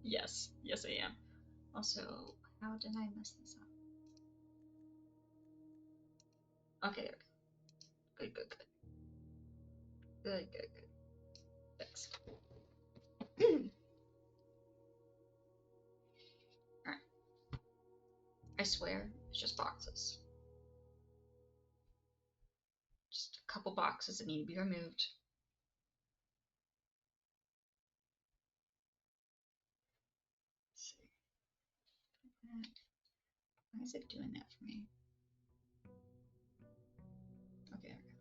Yes, yes, I am. Also, how did I mess this up? Okay, there we go. Good, good, good. Good, good, good. Thanks. Alright. I swear, it's just boxes. Just a couple boxes that need to be removed. Let's see. Why is it doing that for me? Okay, there we go.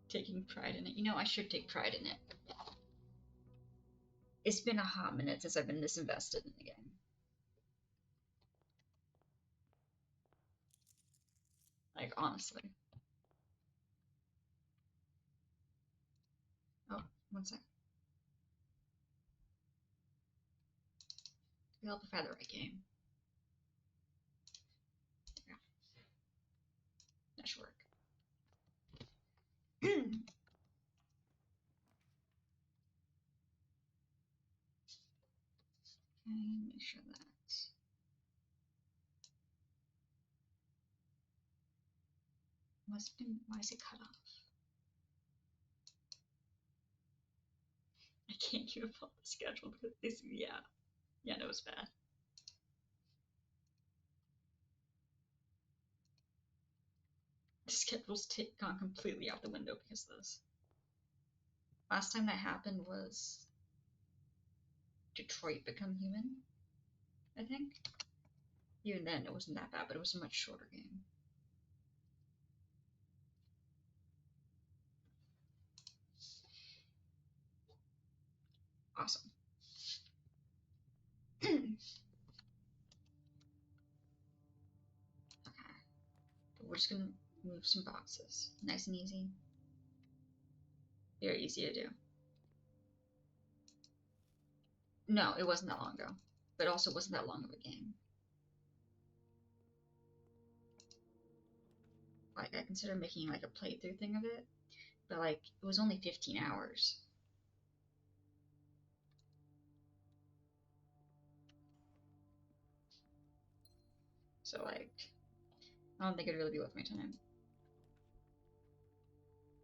Taking pride in it. You know, I should take pride in it. It's been a hot minute since I've been this invested in the game. Like, honestly. Oh, one sec. It'll help if I had the right game. There we go. That should work. Okay, make sure that. Must be. Why is it cut off? I can't keep up the schedule because this. Yeah, no, it's bad. The schedule's gone completely out the window because of this. Last time that happened was Detroit Become Human, I think. Even then, it wasn't that bad, but it was a much shorter game. Awesome. Okay. We're just gonna move some boxes. Nice and easy. Very easy to do. No, it wasn't that long ago. But also wasn't that long of a game. Like, I consider making like a playthrough thing of it. But like, it was only 15 hours. So like, I don't think it'd really be worth my time.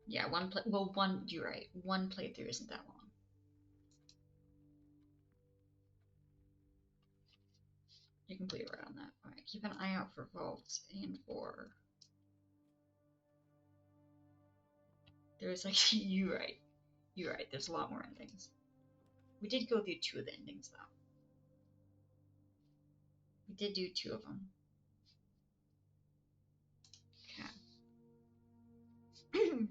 Yeah, you're right. One playthrough isn't that long. You can play around that. Alright, keep an eye out for vaults and for... There's like, you're right. You're right, there's a lot more endings. We did go through 2 of the endings though. We did do 2 of them. Okay.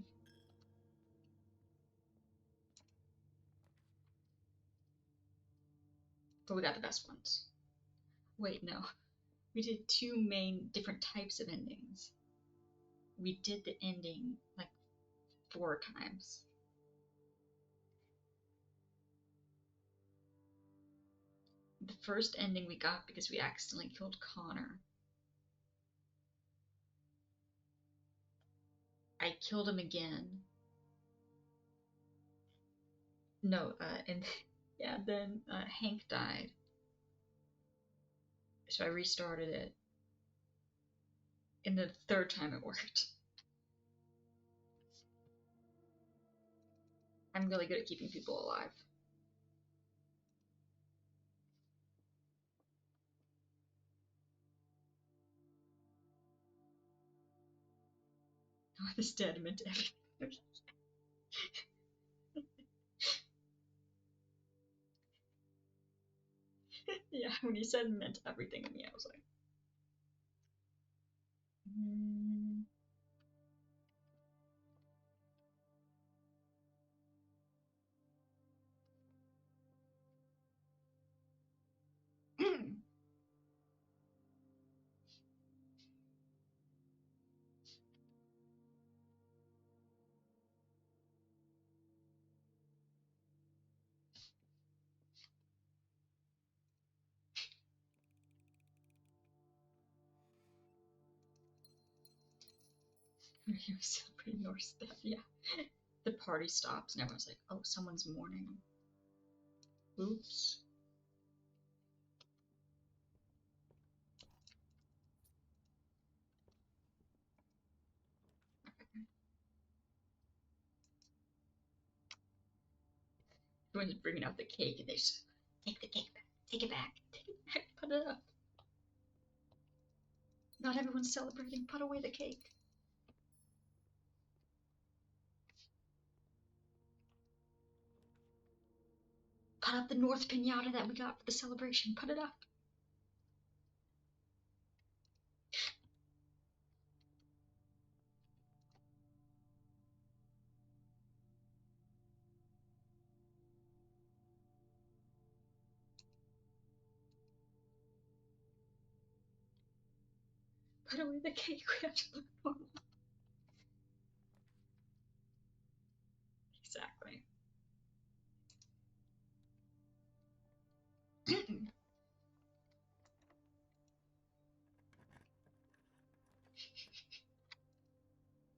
But we got the best ones. Wait, no. We did 2 main different types of endings. We did the ending like 4 times. The first ending we got because we accidentally killed Connor. I killed him again. No, and yeah, then Hank died. So I restarted it. And the 3rd time it worked. I'm really good at keeping people alive. Oh, this dead meant everything. Yeah, when you said meant everything to me, I was like, You're celebrating Norse death, yeah. The party stops and everyone's like, oh, someone's mourning. Oops. Everyone's bringing out the cake and they just take the cake back, take it back, put it up. Not everyone's celebrating, put away the cake. Put up the North Pinata that we got for the celebration, put it up. Put away the cake, we have to look normal. Exactly.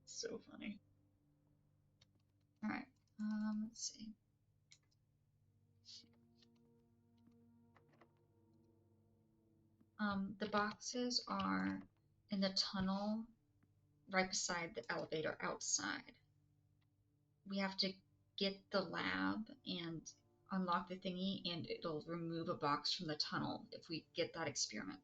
So funny. Alright, let's see. The boxes are in the tunnel right beside the elevator outside. We have to get the lab and unlock the thingy, and it'll remove a box from the tunnel if we get that experiment.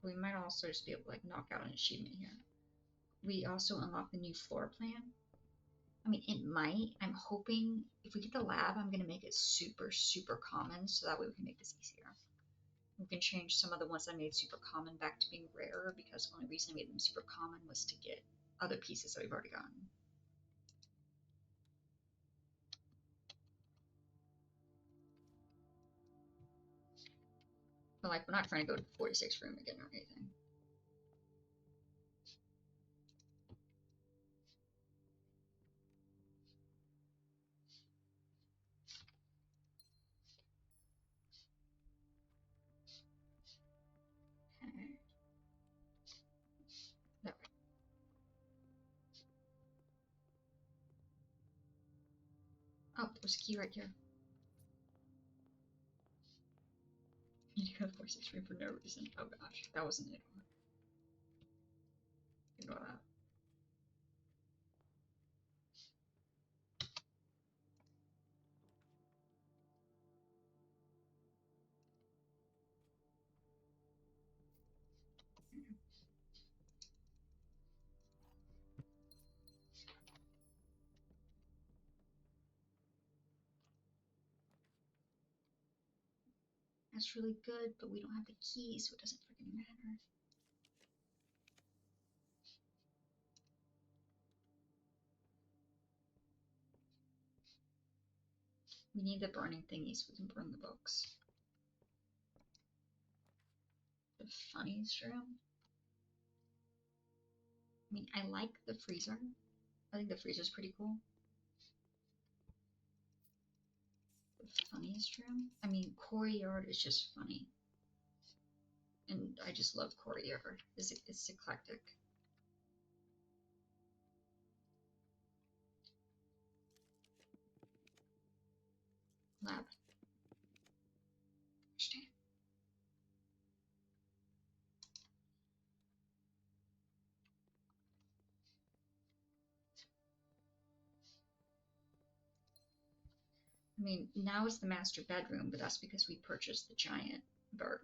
We might also just be able to like knock out an achievement here. We also unlock the new floor plan. I mean, it might. I'm hoping if we get the lab, I'm going to make it super, super common so that way we can make this easier. We can change some of the ones I made super common back to being rarer because the only reason I made them super common was to get other pieces that we've already gotten. But like, we're not trying to go to the 46 room again or anything. Okay. That way. Oh, there's a key right here. You go to the 46 room for no reason. Oh gosh, that wasn't it. Ignore that. That's really good, but we don't have the key, so it doesn't freaking matter. We need the burning thingy so we can burn the books. The funniest room? I mean, I like the freezer. I think the freezer's pretty cool. The funniest room? I mean, Corey Yard is just funny. And I just love Corey Yard. It's eclectic. Lab. Understand? I mean, now it's the master bedroom, but that's because we purchased the giant bird.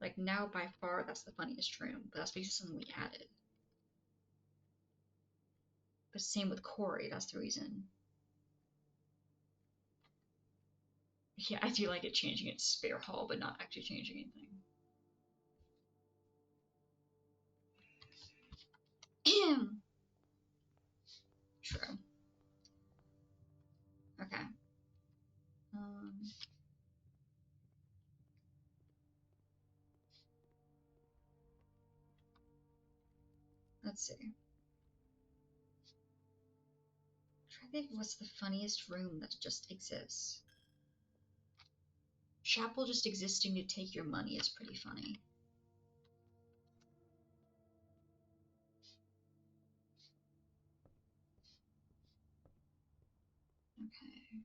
Like, now by far, that's the funniest room, but that's because it's something we added. But same with Corey, that's the reason. Yeah, I do like it changing its spare hall, but not actually changing anything. True. Okay. Let's see. Try to think of what's the funniest room that just exists. Chapel just existing to take your money is pretty funny. Okay.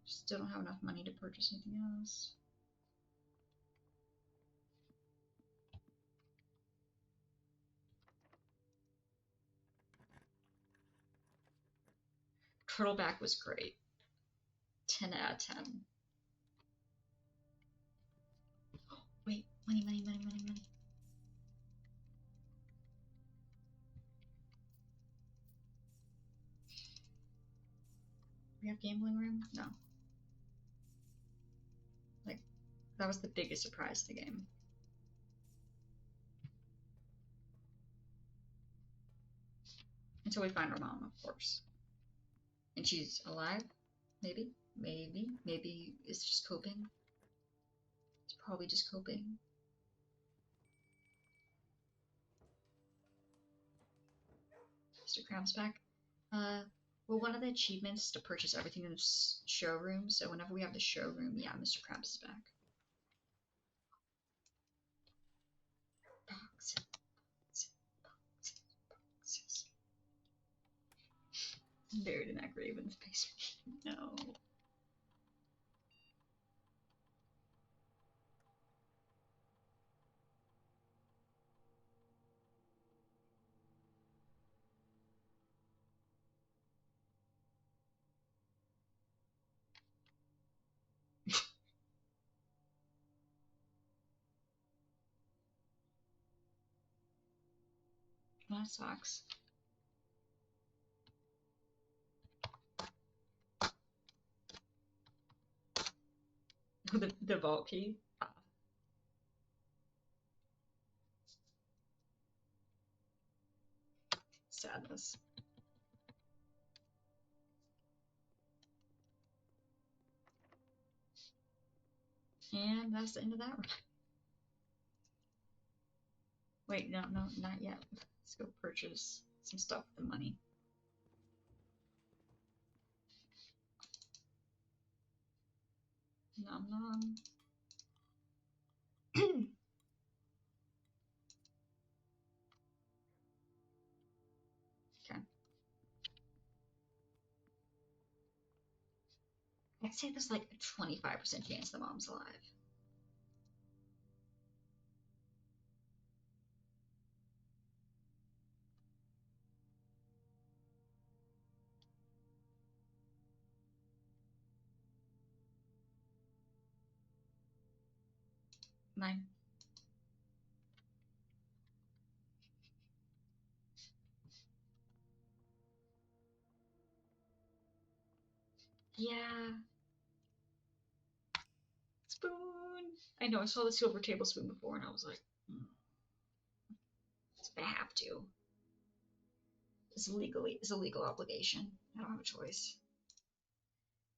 Still don't have enough money to purchase anything else. Turtleback was great. 10 out of 10. Wait, money, money, money, money, money. We have gambling room? No. Like, that was the biggest surprise of the game. Until we find our mom, of course. And she's alive? Maybe? Maybe? Maybe it's just coping? It's probably just coping. Mr. Krabs back. Well, one of the achievements is to purchase everything in the showroom, so whenever we have the showroom, yeah, Mr. Krabs is back. Boxes, boxes, boxes. Buried in that grave in the basement. No. That sucks. The vault key? Sadness. And that's the end of that run. Wait, no, not yet. Let's go purchase some stuff with the money. Nom nom. Okay. I'd say there's like a 25% chance the mom's alive. Mine. Yeah. Spoon. I know, I saw the silver tablespoon before and I was like, I have to. It's a legal obligation. I don't have a choice.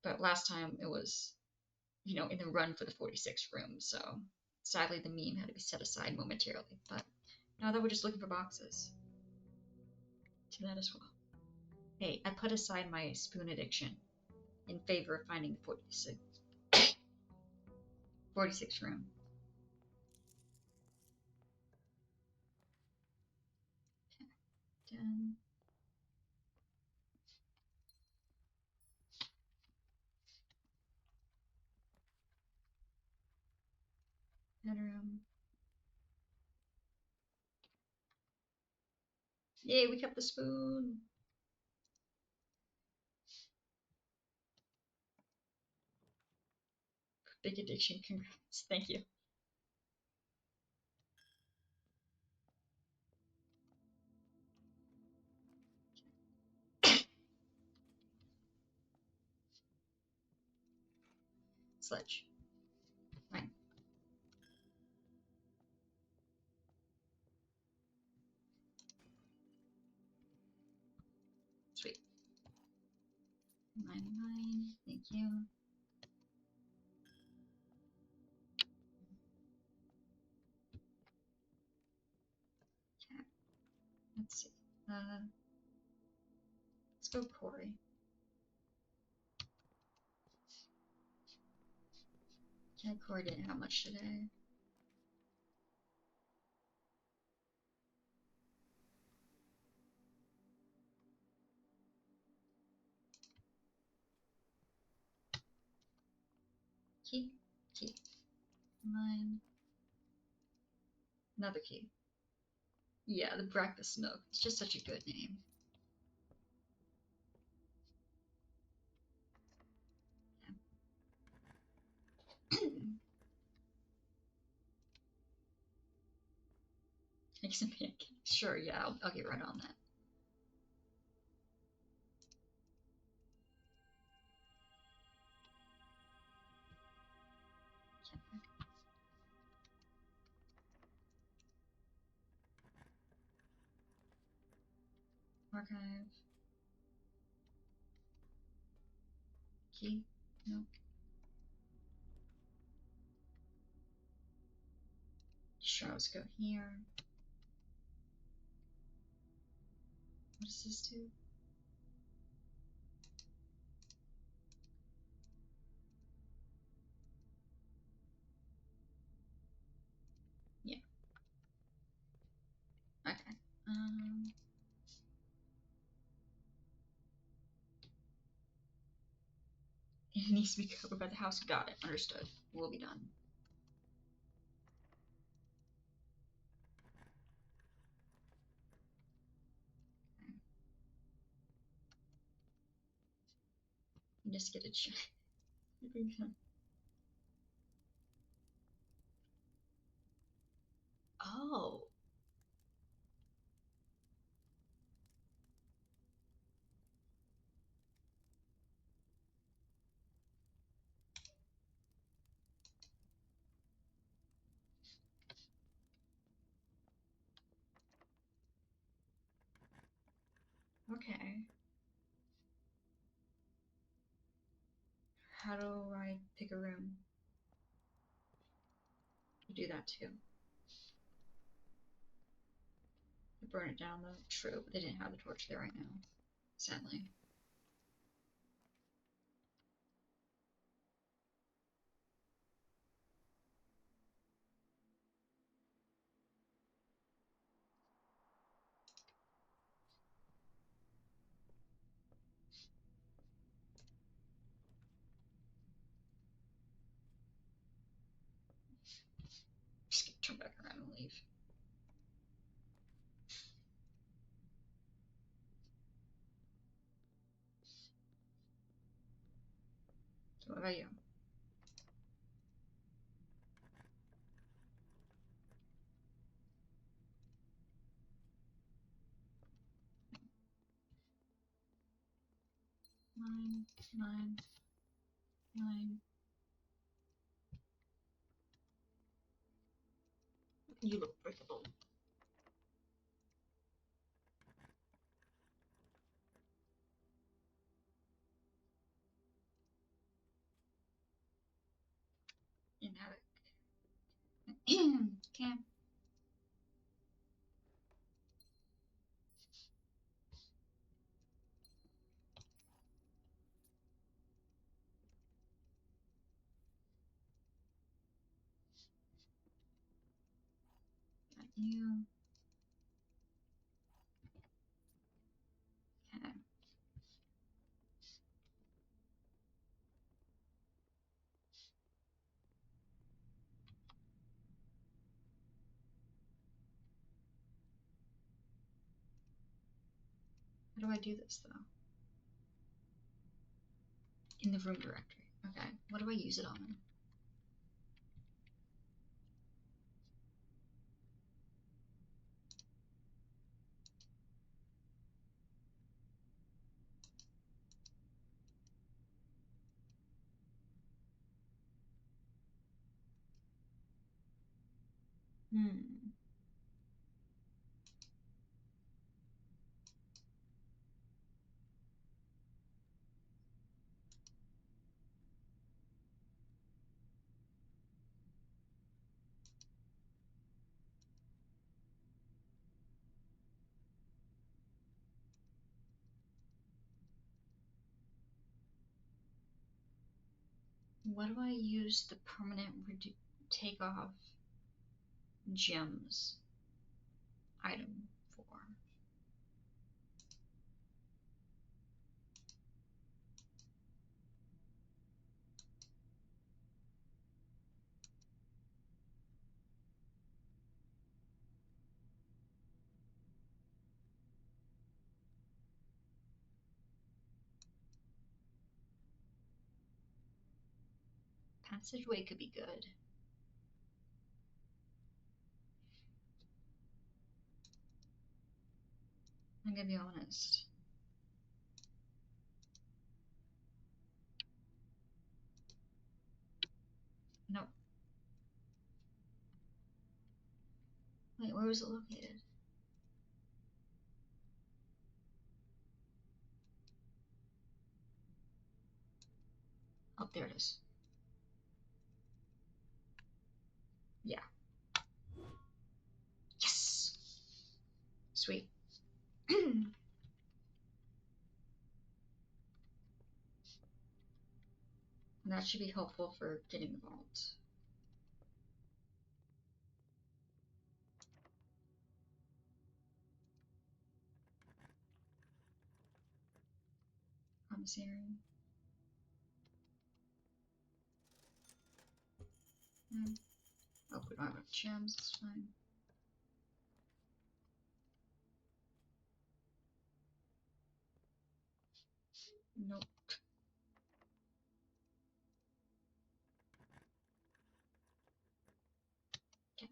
But last time it was, in the run for the 46th room, so sadly the meme had to be set aside momentarily. But now that we're just looking for boxes. Do that as well. Hey, I put aside my spoon addiction in favor of finding the 46th room. Okay. 10. Bedroom. Yay, we kept the spoon. Big addiction, congrats. Thank you. Sledge. Fine. Sweet. 99. Thank you. Let's see. Let's go Corey. Yeah, Corey didn't have much today. Key. Key. Mine. Another key. Yeah, the breakfast nook. It's just such a good name. Make some pancakes. Sure, yeah, I'll get right on that. Archive. Key. No. Sure, let's go here. What does this do? Yeah. Okay. It needs to be covered by the house. Got it. Understood. We'll be done. Okay. You just get a check. Oh. Okay. How do I pick a room? You do that too. Burn it down though. True, but they didn't have the torch there right now. Sadly. Just gonna turn back around and leave. So what about you? Nine, nine, nine. You look breakable. Inhabit. Camp. Got you. Okay. How do I do this though? In the room directory. Okay. What do I use it on? Hmm. What do I use the permanent take off gems item for? Passageway could be good. I'm gonna be honest. Nope. Wait, where was it located? Oh, there it is. Yeah. Yes! Sweet. That should be helpful for getting the vault. Commissary. Oh, we don't have enough gems, it's fine. Nope. Okay.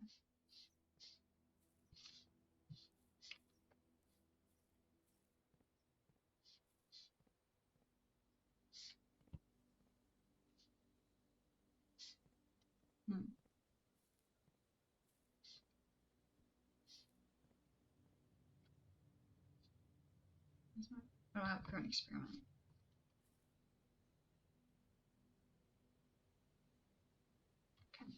Hmm. I don't have current experiment. Okay.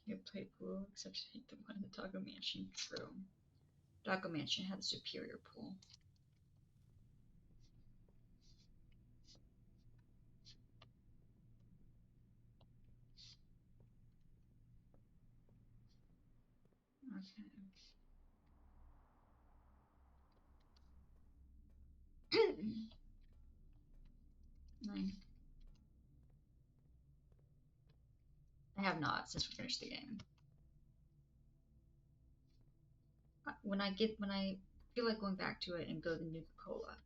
You played pool, except you hate the one in the Doggo Mansion. True. Doggo Mansion had a superior pool. Okay. 9. I have not since we finished the game. When I feel like going back to it and go to Nuka-Cola.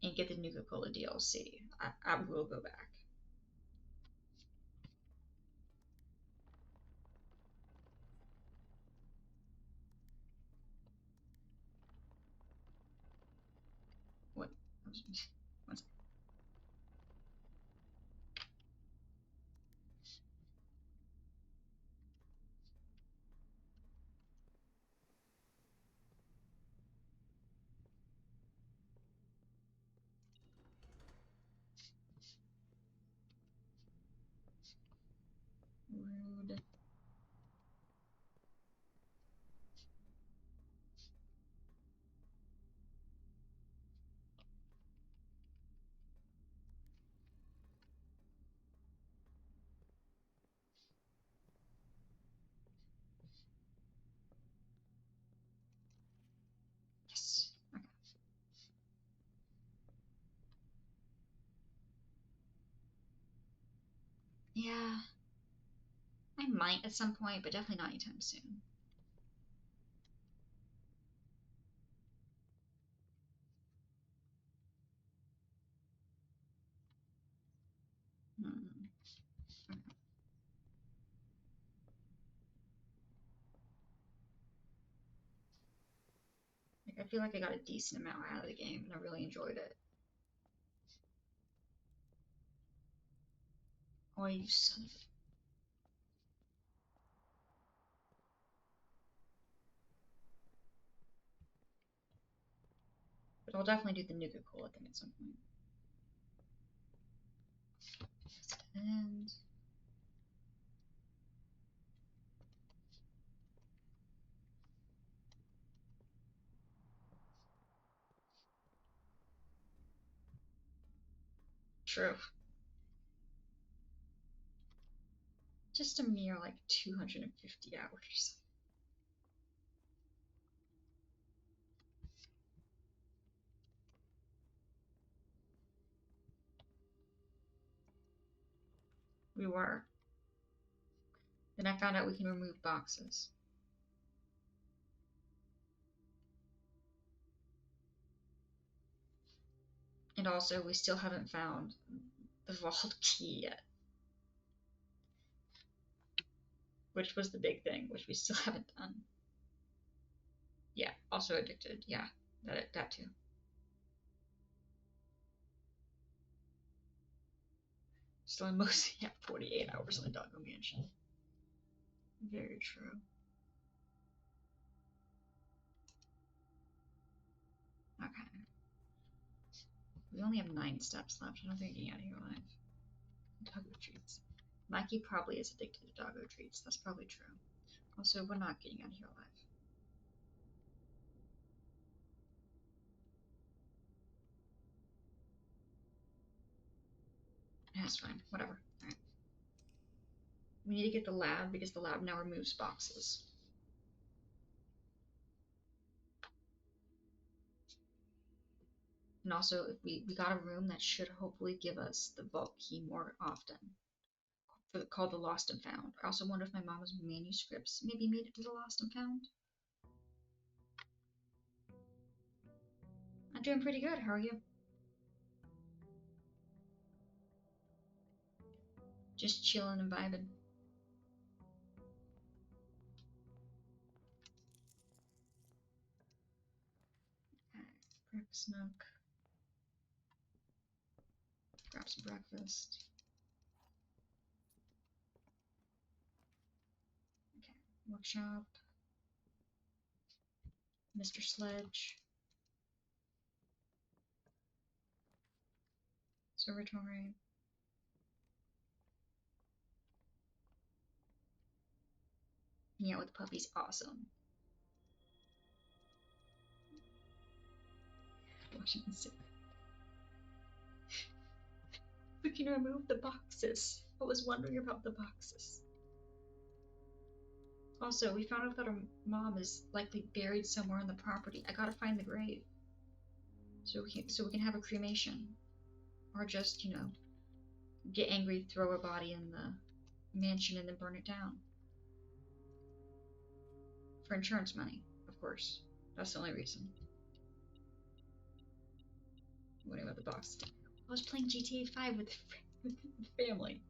And get the Nuka-Cola DLC. I will go back. What? One second. Rude. Yes. Okay. Yeah. I might at some point, but definitely not anytime soon. Hmm. Okay. Like, I feel like I got a decent amount out of the game, and I really enjoyed it. Oh, you son of a... But I'll definitely do the Nuka-Cola thing at some point. And... True. Just a mere like 250 hours. We were. Then I found out we can remove boxes. And also, we still haven't found the vault key yet. Which was the big thing, which we still haven't done. Yeah, also addicted. Yeah, that too. Still in most, yeah, 48 hours in the Doggo Mansion. Very true. Okay. We only have 9 steps left. I don't think getting out of here alive. Doggo treats. Mikey probably is addicted to doggo treats. That's probably true. Also, we're not getting out of here alive. That's fine. Whatever. Alright. We need to get the lab because the lab now removes boxes. And also, if we got a room that should hopefully give us the vault key more often. Called the Lost and Found. I also wonder if my mom's manuscripts maybe made it to the Lost and Found. I'm doing pretty good. How are you? Just chilling and vibing. Breakfast nook. Grab some breakfast. Okay. Workshop. Mr. Sledge. Observatory. Hanging out with the puppies. Awesome. Washington State. We can remove the boxes. I was wondering about the boxes. Also, we found out that our mom is likely buried somewhere on the property. I gotta find the grave. So we can have a cremation. Or just, you know, get angry, throw a body in the mansion and then burn it down. For insurance money, of course. That's the only reason. What about the box? I was playing GTA 5 with family.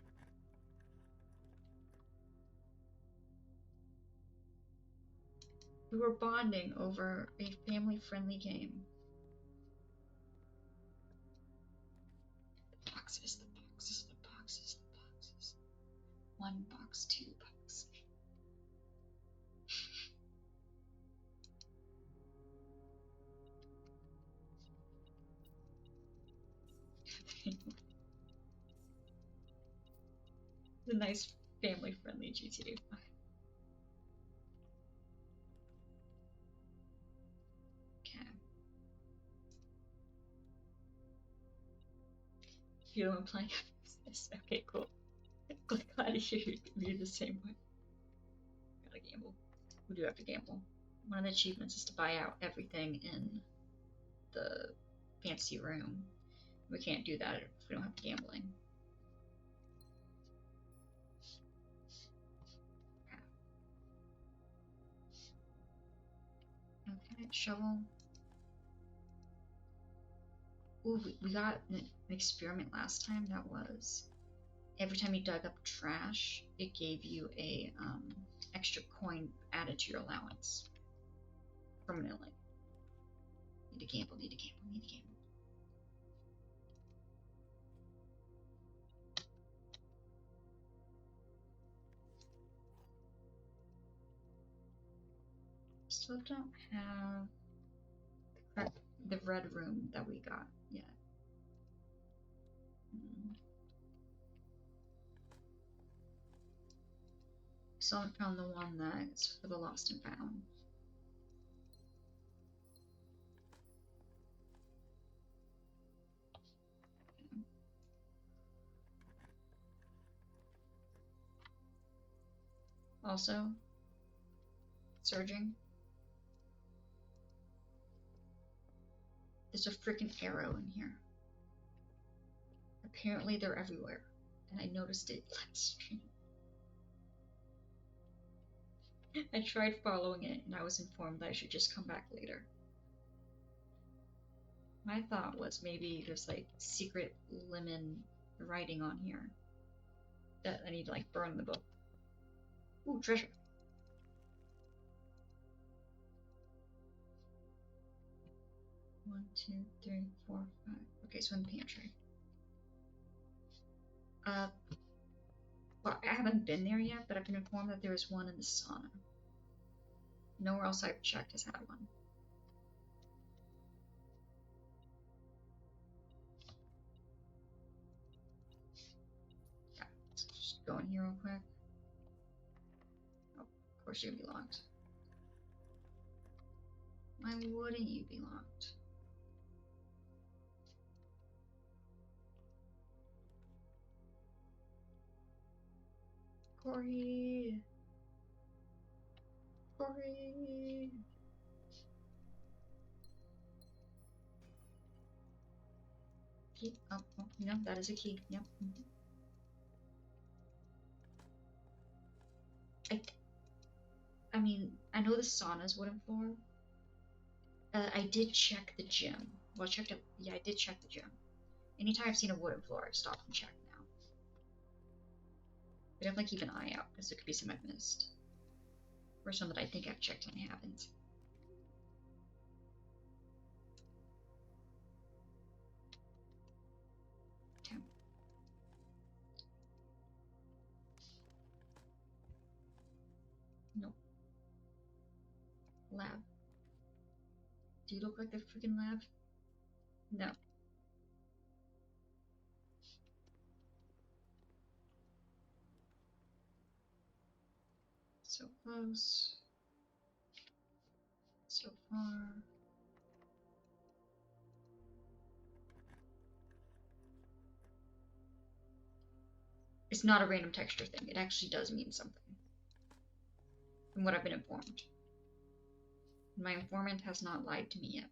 We were bonding over a family-friendly game. The boxes, the boxes, the boxes, the boxes. 1 box, 2 box. It's a nice family-friendly GTA 5. Okay. You don't playing this. Okay, cool. Glad to hear you the same way. Gotta gamble. We do have to gamble. One of the achievements is to buy out everything in the fancy room. We can't do that if we don't have the gambling. Okay, shovel. Ooh, we got an experiment last time that was every time you dug up trash, it gave you a extra coin added to your allowance permanently. Need to gamble, need to gamble, need to gamble. Still don't have the red room that we got yet. Still haven't found the one that's for the Lost and Found. Also, surging. There's a freaking arrow in here. Apparently they're everywhere, and I noticed it last stream. I tried following it, and I was informed that I should just come back later. My thought was maybe there's like secret lemon writing on here that I need to like burn the book. Ooh, treasure. One, two, three, four, five. Okay, so in the pantry. Well, I haven't been there yet, but I've been informed that there is one in the sauna. Nowhere else I've checked has had one. Yeah, so just go in here real quick. Oh, of course you're gonna be locked. Why wouldn't you be locked? Corey! Corey! Key. Oh, no, that is a key. Yep. I mean, I know the sauna's wooden floor. I did check the gym. Well, yeah, I did check the gym. Anytime I've seen a wooden floor, I've stopped and checked now. But definitely keep an eye out, because there could be some I've missed. Or some that I think I've checked and I haven't. Okay. Nope. Lab. Do you look like the freaking lab? No. So close. So far. It's not a random texture thing. It actually does mean something. From what I've been informed. My informant has not lied to me yet.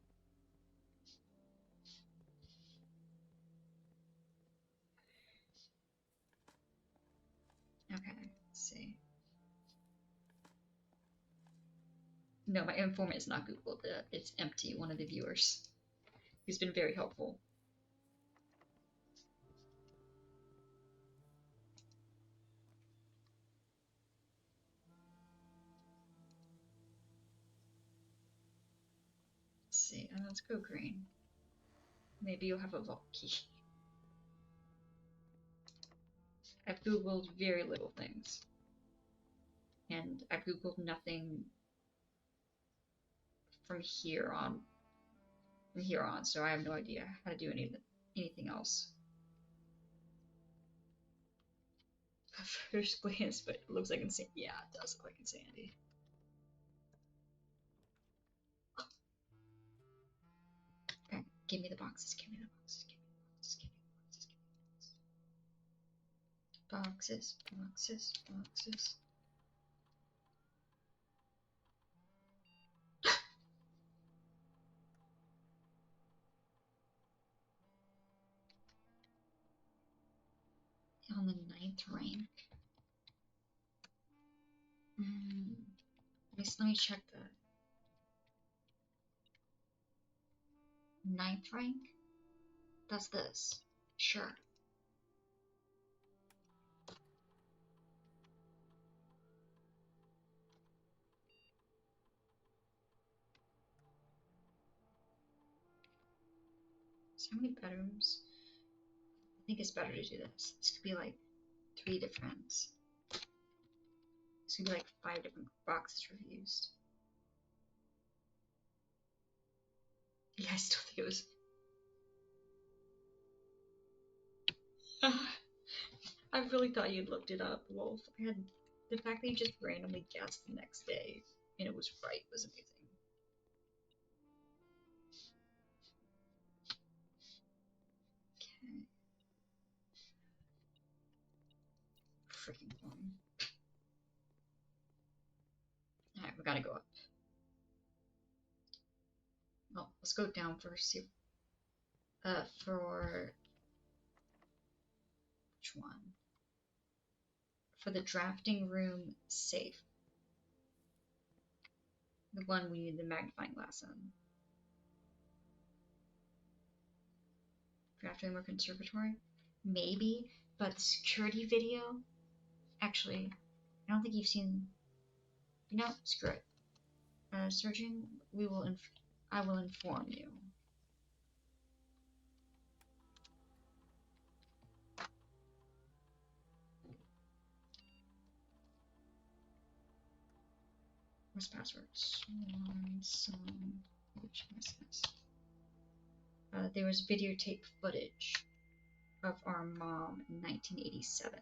Okay, let's see. No, my informant is not Googled. It's empty, one of the viewers. He's been very helpful. Let's see, let's go green. Maybe you'll have a vault key. I've Googled very little things. And I've Googled nothing from here on. So I have no idea how to do anything else. First glance, but it looks like insanity. Yeah, it does look like insanity. Okay, give me the boxes, give me the boxes, give me the boxes, give me the boxes, give me the boxes. Boxes. On the 9th rank. Let me check the 9th rank. That's this. Sure. So how many bedrooms? I think it's better to do this. This could be like 3 different. This could be like 5 different boxes refused. Yeah, I still think it was. I really thought you'd looked it up, Wolf. The fact that you just randomly guessed the next day and it was right was amazing. Okay. Freaking fun. gotta go up. Well, let's go down first. See, for which one? For the drafting room safe. The one we need the magnifying glass in. Drafting room or conservatory? Maybe, but the security video, actually, I don't think you've seen, you know, screw it. Searching, I will inform you. Where's passwords? There was videotape footage of our mom in 1987.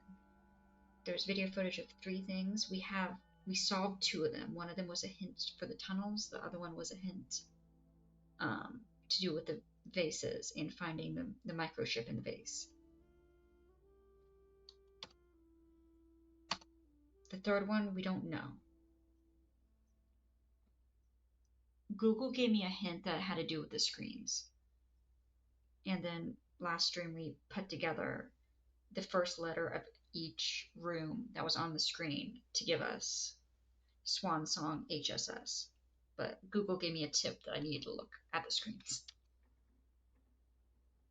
There's video footage of 3 things. We solved 2 of them. One of them was a hint for the tunnels. The other one was a hint to do with the vases and finding the microchip in the vase. The third one, we don't know. Google gave me a hint that had to do with the screens. And then last stream we put together the first letter of each room that was on the screen to give us Swan Song HSS. But Google gave me a tip that I needed to look at the screens.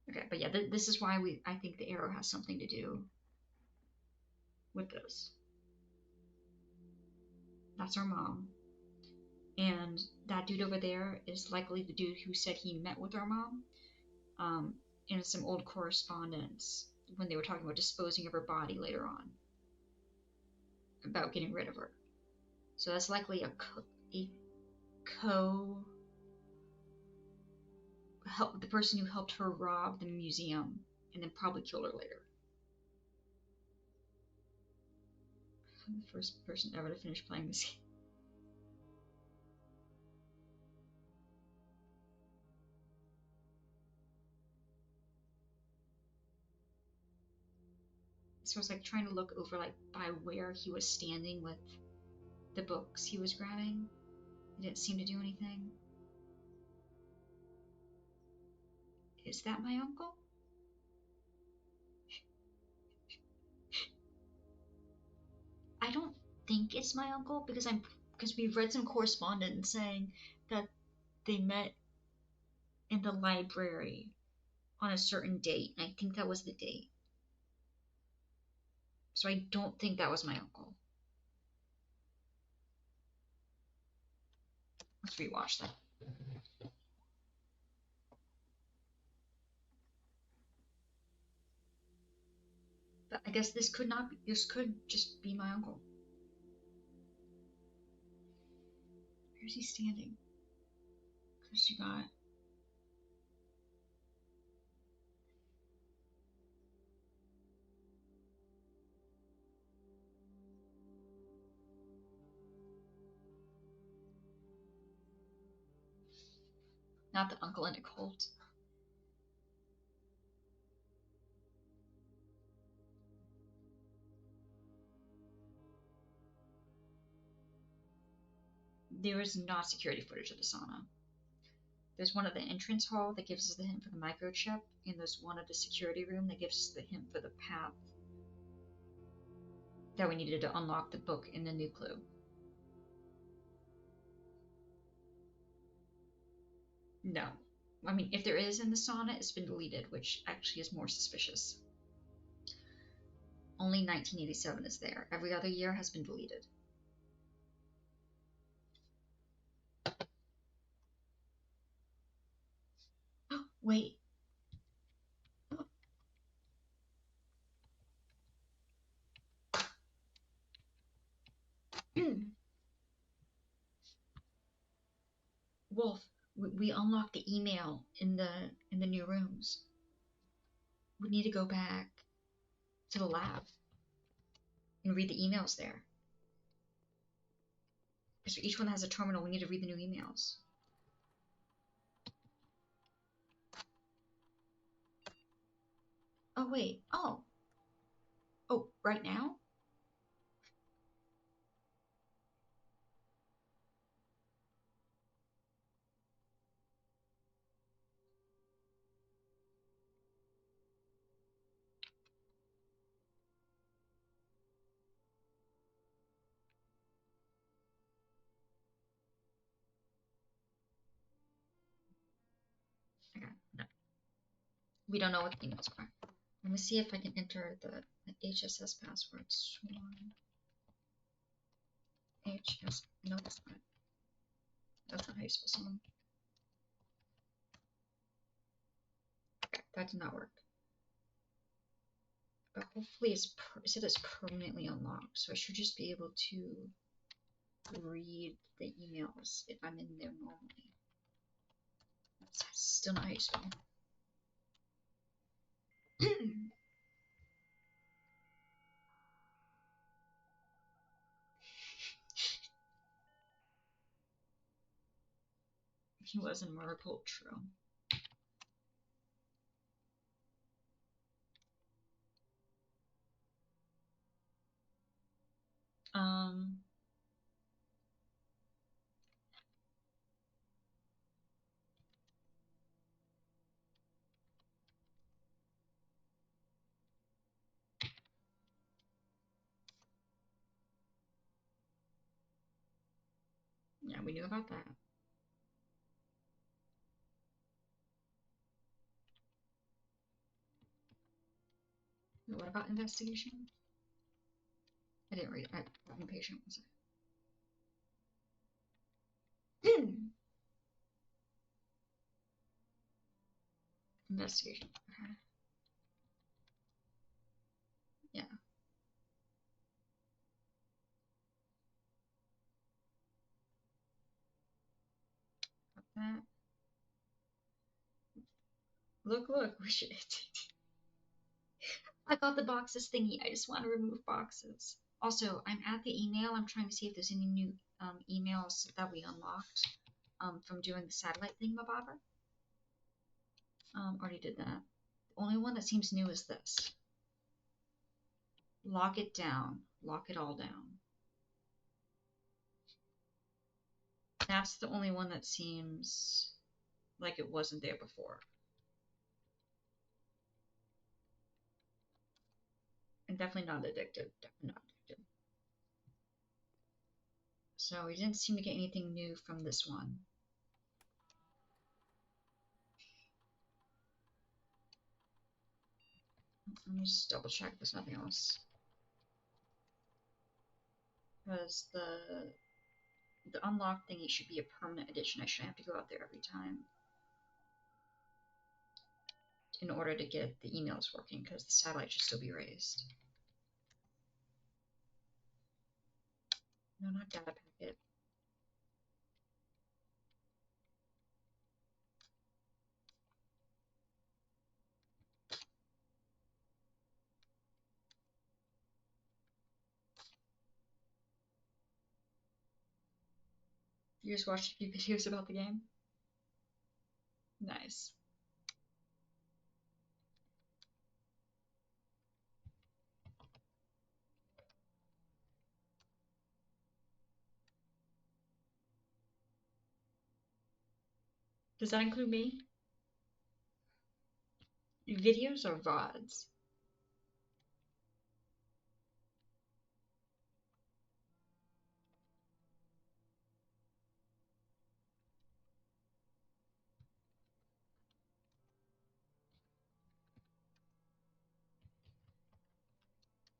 Okay, but yeah, this is why I think the arrow has something to do with this. That's our mom. And that dude over there is likely the dude who said he met with our mom in some old correspondence when they were talking about disposing of her body later on, about getting rid of her. So that's likely the person who helped her rob the museum and then probably killed her later. I'm the first person ever to finish playing this game. So I was like trying to look over like by where he was standing with the books he was grabbing. It didn't seem to do anything. Is that my uncle? I don't think it's my uncle because we've read some correspondence saying that they met in the library on a certain date. And I think that was the date. So I don't think that was my uncle. Let's rewatch that. But I guess this could just be my uncle. Where's he standing? Because you got... Not the uncle in a cult. There is not security footage of the sauna. There's one at the entrance hall that gives us the hint for the microchip, and there's one at the security room that gives us the hint for the path that we needed to unlock the book in the new clue. No. I mean, if there is in the sauna, it's been deleted, which actually is more suspicious. Only 1987 is there. Every other year has been deleted. Wait. Wolf, we unlocked the email in the new rooms. We need to go back to the lab and read the emails there. Because each one has a terminal, we need to read the new emails. Oh, wait. Oh. Oh, right now? We don't know what the emails are. Let me see if I can enter the HSS password. Sworn HS. No, that's not. That's not how you spell someone. Okay, that did not work. But hopefully it said it's permanently unlocked, so I should just be able to read the emails if I'm in there normally. That's still not how you spell. He was in Myrtle, true. Um, yeah, we knew about that. What about investigation? I didn't read it. I got impatient. Was it? Investigation. Okay. Yeah. Got that. Look, look. We should. I got the boxes thingy. I just want to remove boxes. Also, I'm at the email. I'm trying to see if there's any new emails that we unlocked from doing the satellite thingamabobber. Already did that. The only one that seems new is this. Lock it down. Lock it all down. That's the only one that seems like it wasn't there before. And definitely not addicted. Definitely not addicted. So we didn't seem to get anything new from this one. Let me just double check there's nothing else. Because the unlock thingy should be a permanent addition. I shouldn't have to go out there every time in order to get the emails working, because the satellite should still be raised. No, not data packet. You just watched a few videos about the game? Nice. Does that include me? Videos or VODs?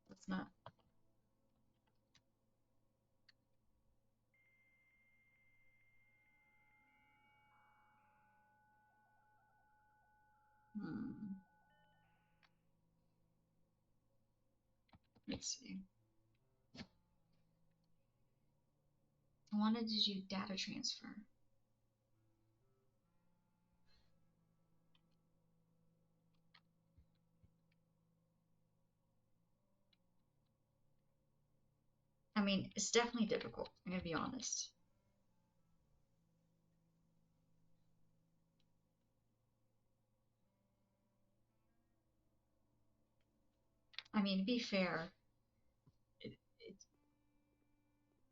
That's not. Hmm. Let's see. I wanted to do data transfer. I mean, it's definitely difficult. I'm gonna be honest. I mean, to be fair,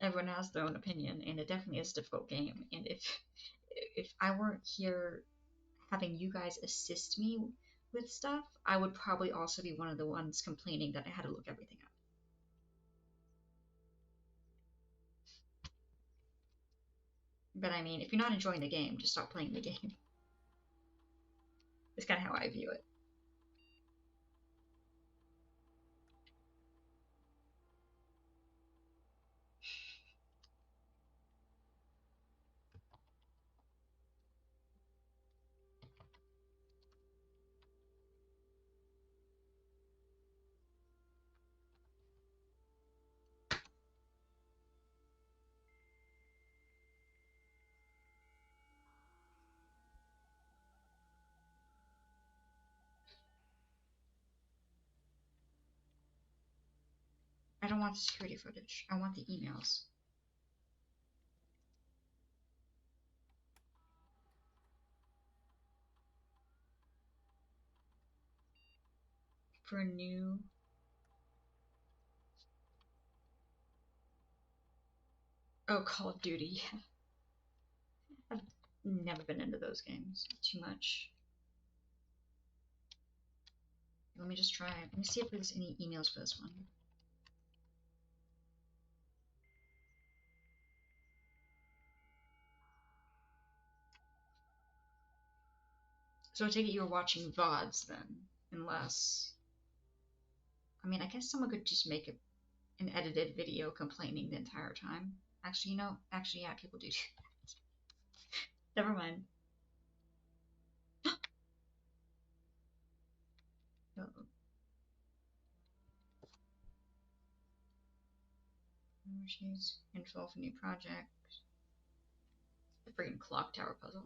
everyone has their own opinion, and it definitely is a difficult game. And if I weren't here having you guys assist me with stuff, I would probably also be one of the ones complaining that I had to look everything up. But I mean, if you're not enjoying the game, just stop playing the game. It's kind of how I view it. want the security footage. I want the emails. For a new... Oh, Call of Duty. I've never been into those games too much. Let me just try it. Let me see if there's any emails for this one. So I take it you were watching VODs then, unless... I mean, I guess someone could just make an edited video complaining the entire time. Actually, you know, yeah, people do that. Never mind. She's info for new project. The freaking clock tower puzzle.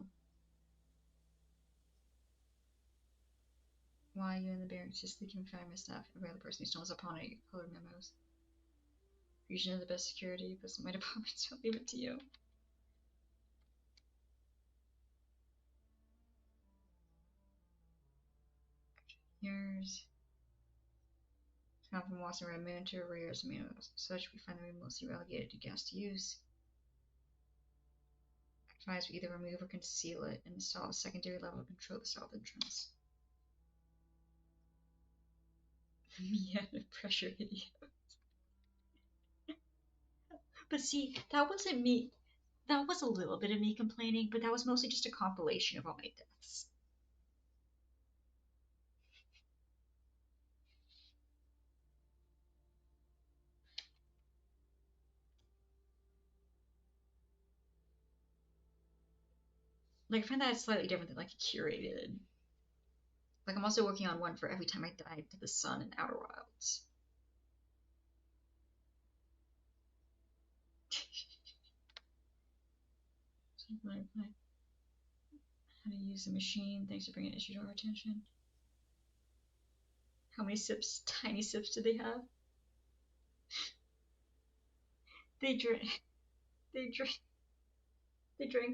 Why you and the bear just leaking my stuff? Every other person who stumbles upon it, you color memos. Fusion is the best security, but my departments don't leave it to you. Here's come from Watson Red Moon to Rares Minos. Such we find them mostly relegated to guest use. Advise we either remove or conceal it and install a secondary level to control the south entrance. Me and the pressure idiot. But see, that wasn't me. That was a little bit of me complaining, but that was mostly just a compilation of all my deaths. Like, I find that slightly different than like a curated. Like, I'm also working on one for every time I died to the sun in Outer Wilds. How to use the machine. Thanks for bringing an issue to our attention. How many sips, tiny sips, do they have? They drank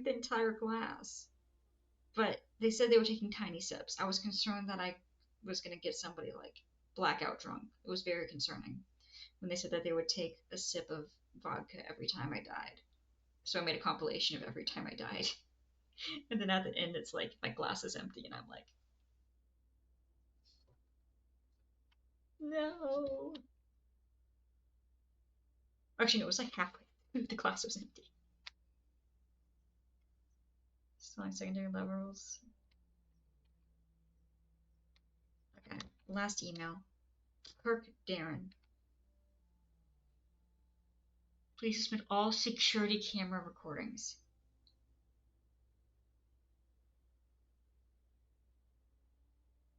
the entire glass. But they said they were taking tiny sips. I was concerned that I was going to get somebody like blackout drunk. It was very concerning when they said that they would take a sip of vodka every time I died. So I made a compilation of every time I died. And then at the end, it's like my glass is empty, and I'm like, no. Actually, no, it was like halfway through the glass was empty. Selling secondary levels. Okay, last email. Kirk Darren. Please submit all security camera recordings.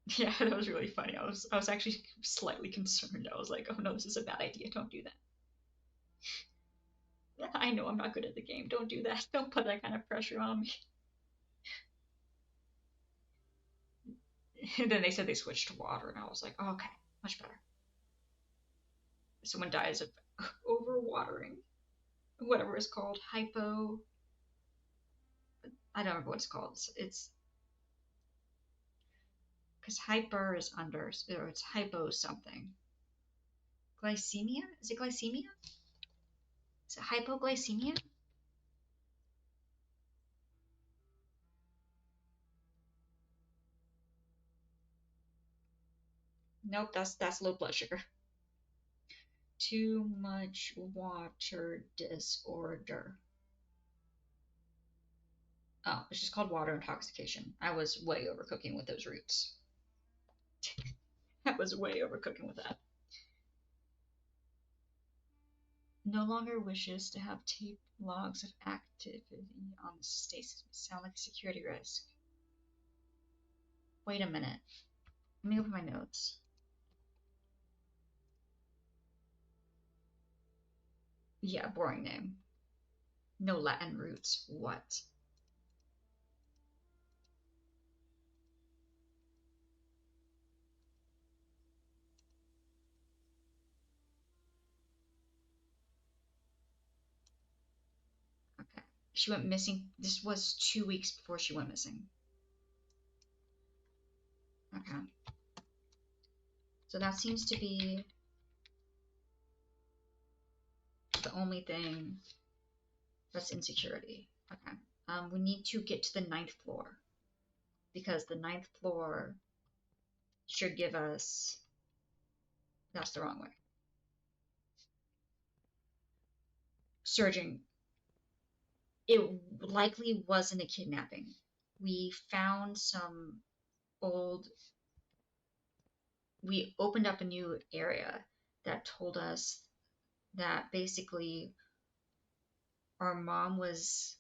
Yeah, that was really funny. I was actually slightly concerned. I was like, oh no, this is a bad idea. Don't do that. I know I'm not good at the game. Don't do that. Don't put that kind of pressure on me. And then they said they switched to water, and I was like, oh, okay, much better. Someone dies of overwatering. Whatever it's called. Hypo. I don't remember what it's called. It's because hyper is under, or it's hypo something. Glycemia? Is it glycemia? Is it hypoglycemia? Nope, that's low blood sugar. Too much water disorder. Oh, it's just called water intoxication. I was way overcooking with those roots. I was way overcooking with that. No longer wishes to have tape logs of activity on the stasis. Sound like a security risk. Wait a minute. Let me open my notes. Yeah, boring name. No Latin roots. What? She went missing. This was 2 weeks before she went missing. Okay. So that seems to be the only thing that's insecurity. Okay. We need to get to the ninth floor because the ninth floor should give us. That's the wrong way. Surging. It likely wasn't a kidnapping. We found some old. We opened up a new area that told us that basically our mom was